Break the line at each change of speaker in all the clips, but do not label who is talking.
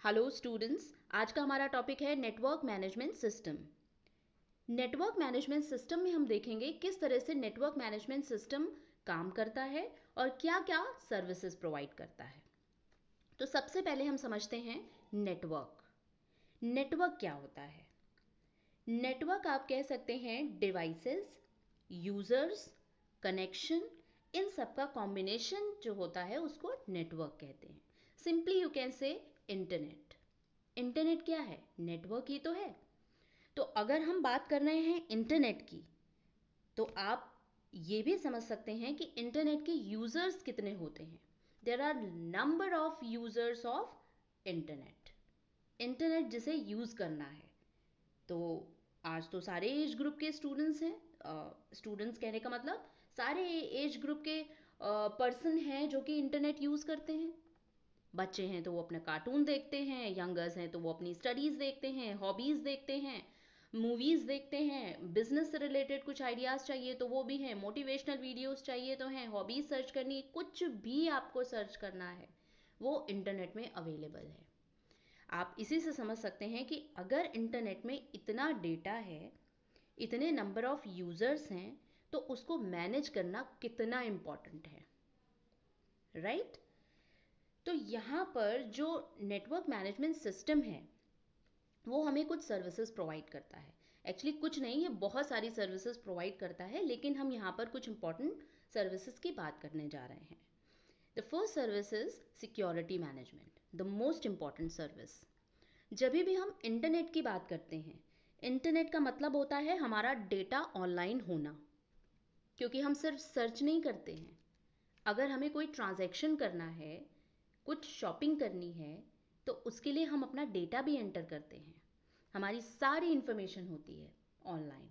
Hello students, आज का हमारा टॉपिक है network management system. Network management system में हम देखेंगे किस तरह से नेटवर्क मैनेजमेंट सिस्टम काम करता है और क्या क्या सर्विसेज प्रोवाइड करता है। तो सबसे पहले हम समझते हैं नेटवर्क। नेटवर्क क्या होता है? नेटवर्क आप कह सकते हैं डिवाइसेस, यूजर्स, कनेक्शन, इन सब का कॉम्बिनेशन जो होता है उसको नेटवर्क कहते हैं। Simply you can say internet. Internet क्या है? नेटवर्क ही तो है। तो अगर हम बात कर रहे हैं इंटरनेट की, तो आप ये भी समझ सकते हैं कि इंटरनेट के यूजर्स कितने होते हैं। There are number of users of internet. Internet जिसे यूज करना है, तो आज तो सारे एज ग्रुप के स्टूडेंट्स हैं। स्टूडेंट्स कहने का मतलब सारे एज ग्रुप के पर्सन हैं जो कि इंटरनेट यूज करते हैं। बच्चे हैं तो वो अपना कार्टून देखते हैं, यंगर्स हैं तो वो अपनी स्टडीज़ देखते हैं, हॉबीज़ देखते हैं, मूवीज़ देखते हैं, बिजनेस से रिलेटेड कुछ आइडियाज़ चाहिए तो वो भी हैं, मोटिवेशनल वीडियोस चाहिए तो हैं, हॉबीज़ सर्च करनी, कुछ भी आपको सर्च करना है वो इंटरनेट में अवेलेबल है। आप इसी से समझ सकते हैं कि अगर इंटरनेट में इतना डेटा है, इतने नंबर ऑफ यूज़र्स हैं, तो उसको मैनेज करना कितना इम्पॉर्टेंट है, राइट? तो यहाँ पर जो नेटवर्क मैनेजमेंट सिस्टम है वो हमें कुछ सर्विसेज प्रोवाइड करता है। एक्चुअली कुछ नहीं, ये बहुत सारी सर्विसेज प्रोवाइड करता है, लेकिन हम यहाँ पर कुछ इंपॉर्टेंट सर्विसेज की बात करने जा रहे हैं। The first service is security management, the most important service. जब भी हम इंटरनेट की बात करते हैं, इंटरनेट का मतलब होता है हमारा डेटा ऑनलाइन होना, क्योंकि हम सिर्फ सर्च नहीं करते हैं। अगर हमें कोई ट्रांजैक्शन करना है, कुछ शॉपिंग करनी है, तो उसके लिए हम अपना डेटा भी एंटर करते हैं। हमारी सारी इंफॉर्मेशन होती है ऑनलाइन,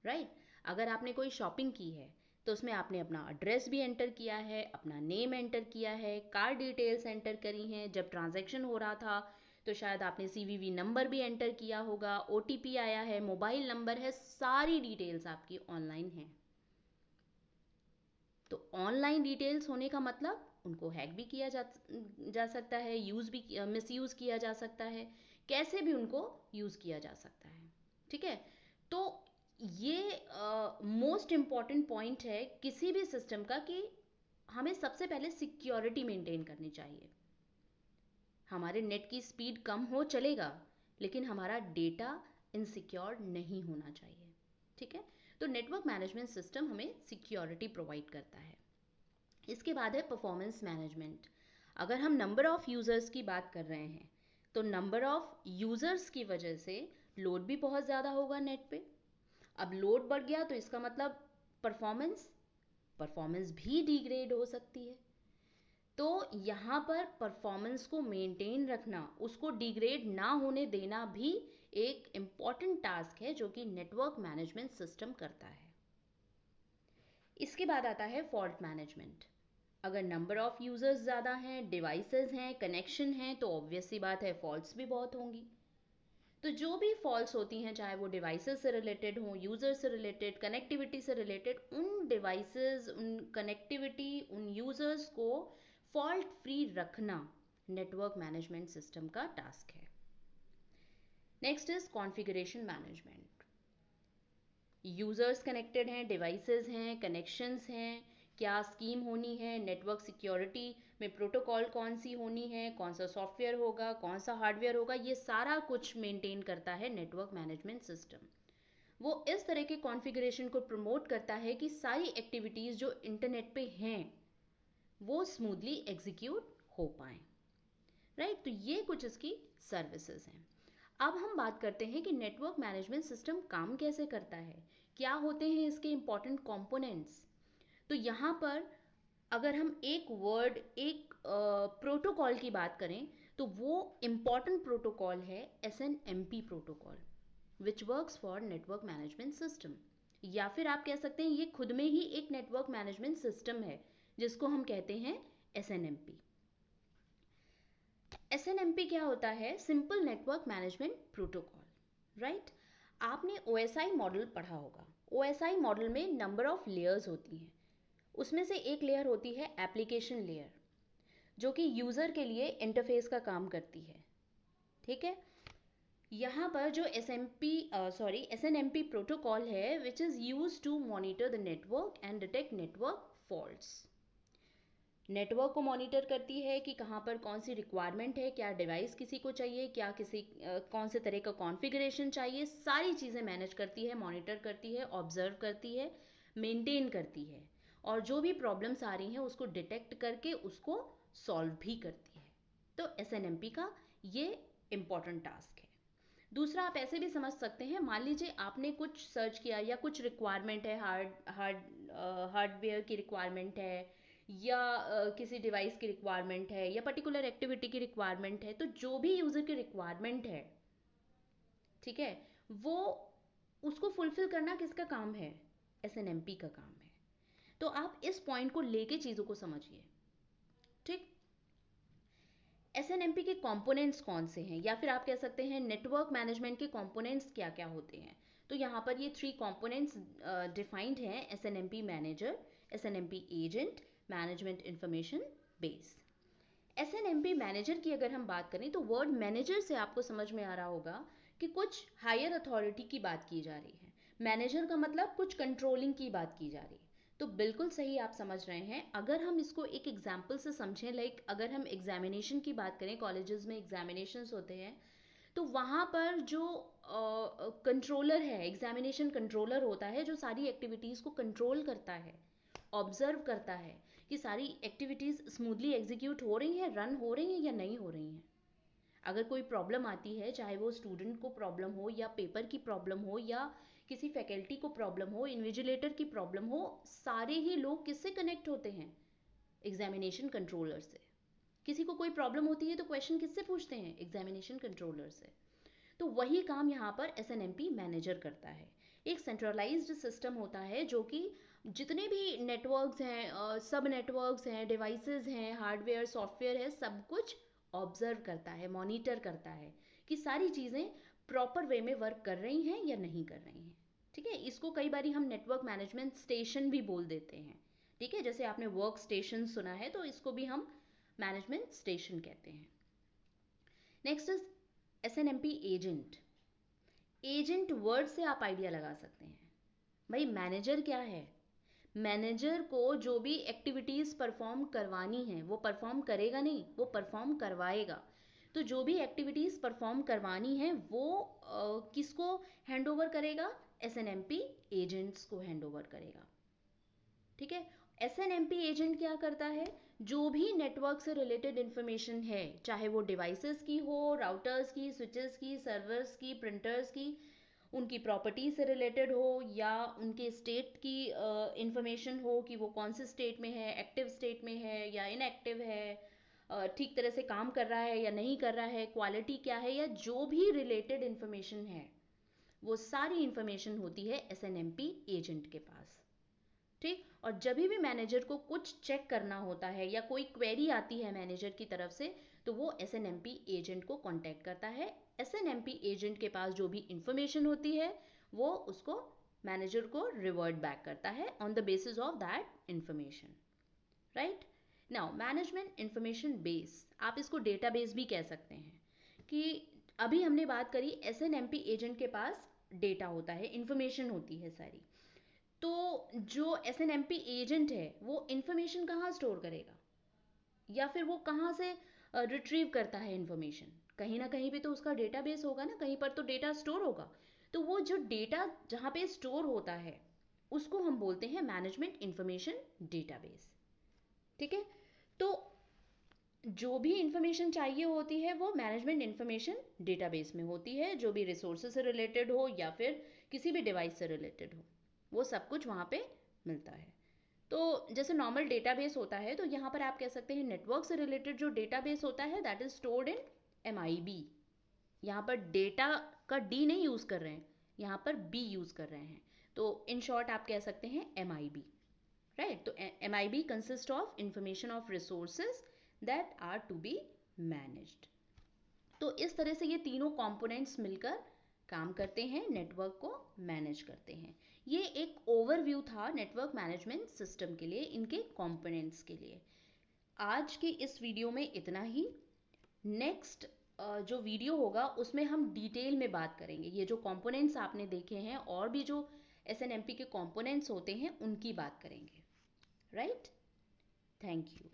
राइट? अगर आपने कोई शॉपिंग की है तो उसमें आपने अपना एड्रेस भी एंटर किया है, अपना नेम एंटर किया है, कार्ड डिटेल्स एंटर करी हैं। जब ट्रांजैक्शन हो रहा था तो शायद आपने सीवीवी नंबर भी एंटर किया होगा, ओटीपी आया है, मोबाइल नंबर है, सारी डिटेल्स आपकी ऑनलाइन हैं। तो ऑनलाइन डिटेल्स होने का मतलब उनको हैक भी किया जा सकता है, यूज़ भी मिसयूज़ किया जा सकता है, कैसे भी उनको यूज़ किया जा सकता है। ठीक है? तो ये मोस्ट इम्पॉर्टेंट पॉइंट है किसी भी सिस्टम का कि हमें सबसे पहले सिक्योरिटी मेंटेन करनी चाहिए। हमारे नेट की स्पीड कम हो चलेगा, लेकिन हमारा डेटा इनसिक्योर नहीं होना चाहिए। ठीक है? तो नेटवर्क मैनेजमेंट सिस्टम हमें सिक्योरिटी प्रोवाइड करता है। इसके बाद है परफॉर्मेंस मैनेजमेंट। अगर हम नंबर ऑफ़ यूज़र्स की बात कर रहे हैं, तो नंबर ऑफ़ यूज़र्स की वजह से लोड भी बहुत ज़्यादा होगा नेट पे। अब लोड बढ़ गया तो इसका मतलब परफॉर्मेंस परफॉर्मेंस भी डिग्रेड हो सकती है। तो यहाँ पर परफॉर्मेंस को मेंटेन रखना, उसको डिग्रेड ना होने देना भी एक इम्पॉर्टेंट टास्क है जो कि नेटवर्क मैनेजमेंट सिस्टम करता है। इसके बाद आता है फॉल्ट मैनेजमेंट। अगर नंबर ऑफ़ यूज़र्स ज़्यादा हैं, डिवाइसेस हैं, कनेक्शन हैं, तो ऑब्वियस सी बात है फॉल्ट्स भी बहुत होंगी। तो जो भी फॉल्ट्स होती हैं, चाहे वो डिवाइसेस से रिलेटेड हों, यूज़र से रिलेटेड, कनेक्टिविटी से रिलेटेड, उन डिवाइसेस, उन कनेक्टिविटी, उन यूज़र्स को फॉल्ट फ्री रखना नेटवर्क मैनेजमेंट सिस्टम का टास्क है। Next is configuration management. Users connected हैं, डिवाइसेस हैं, कनेक्शंस हैं, क्या स्कीम होनी है, नेटवर्क सिक्योरिटी में प्रोटोकॉल कौन सी होनी है, कौन सा सॉफ्टवेयर होगा, कौन सा हार्डवेयर होगा, ये सारा कुछ मेंटेन करता है नेटवर्क मैनेजमेंट सिस्टम। वो इस तरह के कॉन्फ़िगरेशन को प्रमोट करता है कि सारी एक्टिविटीज़ जो इंटरनेट पे हैं वो स्मूथली एग्जीक्यूट हो पाएँ, राइट? तो ये कुछ इसकी सर्विसेज हैं। अब हम बात करते हैं कि नेटवर्क मैनेजमेंट सिस्टम काम कैसे करता है, क्या होते हैं इसके इंपॉर्टेंट कंपोनेंट्स। तो यहाँ पर अगर हम एक वर्ड, एक प्रोटोकॉल की बात करें, तो वो इम्पॉर्टेंट प्रोटोकॉल है SNMP protocol, which works for network management system. या फिर आप कह सकते हैं ये खुद में ही एक नेटवर्क मैनेजमेंट सिस्टम है जिसको हम कहते हैं SNMP। SNMP क्या होता है? Simple network management protocol, right? आपने OSI मॉडल पढ़ा होगा। OSI मॉडल में नंबर ऑफ लेयर्स होती हैं, उसमें से एक लेयर होती है एप्लीकेशन लेयर। जो कि यूज़र के लिए इंटरफेस का काम करती है। ठीक है, यहाँ पर जो SNMP प्रोटोकॉल है which is use to monitor the network and detect network faults. Network को मॉनिटर करती है कि कहाँ पर कौन सी रिक्वायरमेंट है, क्या डिवाइस किसी को चाहिए, क्या कौन से तरह का कॉन्फ़िगरेशन चाहिए, सारी चीज़ें मैनेज करती है, मॉनिटर करती है, ऑब्जर्व करती है, मेंटेन करती है, और जो भी प्रॉब्लम्स आ रही हैं उसको डिटेक्ट करके उसको सॉल्व भी करती है। तो SNMP का ये इम्पॉर्टेंट टास्क है। दूसरा, आप ऐसे भी समझ सकते हैं, मान लीजिए आपने कुछ सर्च किया या कुछ रिक्वायरमेंट है, हार्डवेयर की रिक्वायरमेंट है, या किसी डिवाइस की रिक्वायरमेंट है, या पर्टिकुलर एक्टिविटी की रिक्वायरमेंट है, तो जो भी यूज़र की रिक्वायरमेंट है, ठीक है, वो उसको फुलफिल करना किसका काम है? SNMP का काम है। तो आप इस पॉइंट को लेके चीज़ों को समझिए। ठीक, SNMP के कंपोनेंट्स कौन से हैं, या फिर आप कह सकते हैं नेटवर्क मैनेजमेंट के कंपोनेंट्स क्या क्या होते हैं। तो यहाँ पर ये 3 कंपोनेंट्स डिफाइंड हैं: SNMP manager, SNMP agent, management information base. SNMP manager की अगर हम बात करें तो वर्ड मैनेजर से आपको समझ में आ रहा होगा कि कुछ हायर अथॉरिटी की बात की जा रही है। मैनेजर का मतलब कुछ कंट्रोलिंग की बात की जा रही है। तो बिल्कुल सही आप समझ रहे हैं। अगर हम इसको एक एग्जाम्पल से समझें, लाइक अगर हम एग्जामिनेशन की बात करें, कॉलेजेस में एग्जामिनेशंस होते हैं, तो वहाँ पर जो कंट्रोलर है, एग्जामिनेशन कंट्रोलर होता है, जो सारी एक्टिविटीज़ को कंट्रोल करता है, ऑब्जर्व करता है कि सारी एक्टिविटीज़ स्मूथली एग्जीक्यूट हो रही हैं, रन हो रही हैं या नहीं हो रही हैं। अगर कोई प्रॉब्लम आती है, चाहे वो स्टूडेंट को प्रॉब्लम हो, या पेपर की प्रॉब्लम हो, या किसी फैकल्टी को प्रॉब्लम हो, इन्विजिलेटर की प्रॉब्लम हो, सारे ही लोग किससे कनेक्ट होते हैं? एग्जामिनेशन कंट्रोलर से। किसी को कोई प्रॉब्लम होती है तो क्वेश्चन किससे पूछते हैं? एग्जामिनेशन कंट्रोलर से। तो वही काम यहाँ पर SNMP मैनेजर करता है। एक सेंट्रलाइज्ड सिस्टम होता है जो कि जितने भी नेटवर्क्स हैं, सब नेटवर्क्स हैं, डिवाइसेस हैं, हार्डवेयर, सॉफ्टवेयर है, सब कुछ ऑब्जर्व करता है, मॉनिटर करता है कि सारी चीज़ें प्रॉपर वे में वर्क कर रही हैं या नहीं कर रही हैं। ठीक है, इसको कई बार हम नेटवर्क मैनेजमेंट स्टेशन भी बोल देते हैं। ठीक है, जैसे आपने वर्क स्टेशन सुना है, तो इसको भी हम मैनेजमेंट स्टेशन कहते हैं। Next is SNMP agent. Agent word से आप आइडिया लगा सकते हैं। भाई मैनेजर क्या है? मैनेजर को जो भी एक्टिविटीज़ परफॉर्म करवानी है वो परफॉर्म करेगा नहीं, वो परफॉर्म करवाएगा। तो जो भी एक्टिविटीज़ परफॉर्म करवानी है वो किसको हैंड ओवर करेगा? SNMP एजेंट्स को हैंड ओवर करेगा। ठीक है, SNMP एजेंट क्या करता है? जो भी नेटवर्क से रिलेटेड इंफॉर्मेशन है, चाहे वो डिवाइसेस की हो, राउटर्स की, स्विचेस की, सर्वर्स की, प्रिंटर्स की, उनकी प्रॉपर्टी से रिलेटेड हो, या उनके स्टेट की इंफॉर्मेशन हो कि वो कौन से स्टेट में है, एक्टिव स्टेट में है या इनएक्टिव है, ठीक तरह से काम कर रहा है या नहीं कर रहा है, क्वालिटी क्या है, या जो भी रिलेटेड इंफॉर्मेशन है, वो सारी इंफॉर्मेशन होती है SNMP एजेंट के पास। ठीक, और जब भी मैनेजर को कुछ चेक करना होता है या कोई क्वेरी आती है मैनेजर की तरफ से, तो वो SNMP एजेंट को कांटेक्ट करता है। SNMP एजेंट के पास जो भी इंफॉर्मेशन होती है वो उसको मैनेजर को रिवर्ट बैक करता है on the basis of that information. Right, now management information base, आप इसको डेटाबेस भी कह सकते हैं। कि अभी हमने बात करी SNMP एजेंट के पास डेटा होता है, इंफॉर्मेशन होती है सारी। तो जो SNMP एजेंट है वो इंफॉर्मेशन कहाँ स्टोर करेगा, या फिर वो कहाँ से रिट्रीव करता है इंफॉर्मेशन? कहीं ना कहीं पे तो उसका डेटाबेस होगा ना, कहीं पर तो डेटा स्टोर होगा। तो वो जो डेटा जहाँ पे स्टोर होता है उसको हम बोलते हैं मैनेजमेंट इंफॉर्मेशन डेटाबेस। ठीक है, तो जो भी इंफॉर्मेशन चाहिए होती है वो मैनेजमेंट इंफॉर्मेशन डेटाबेस में होती है, जो भी रिसोर्सेज से रिलेटेड हो या फिर किसी भी डिवाइस से रिलेटेड हो, वो सब कुछ वहाँ पे मिलता है। तो जैसे नॉर्मल डेटाबेस होता है, तो यहाँ पर आप कह सकते हैं नेटवर्क से रिलेटेड जो डेटाबेस होता है that is stored in MIB। यहाँ पर डेटा का D नहीं यूज़ कर रहे हैं, यहाँ पर B यूज़ कर रहे हैं। तो इन शॉर्ट आप कह सकते हैं MIB। राइट, तो MIB consist of information of resources that are to be managed. तो इस तरह से ये तीनों कंपोनेंट्स मिलकर काम करते हैं, नेटवर्क को मैनेज करते हैं। ये एक ओवरव्यू था नेटवर्क मैनेजमेंट सिस्टम के लिए, इनके कंपोनेंट्स के लिए। आज की इस वीडियो में इतना ही। नेक्स्ट जो वीडियो होगा उसमें हम डिटेल में बात करेंगे, ये जो कंपोनेंट्स आपने देखे हैं और भी जो एसएनएमपी के कंपोनेंट्स होते हैं उनकी बात करेंगे। Right, thank you.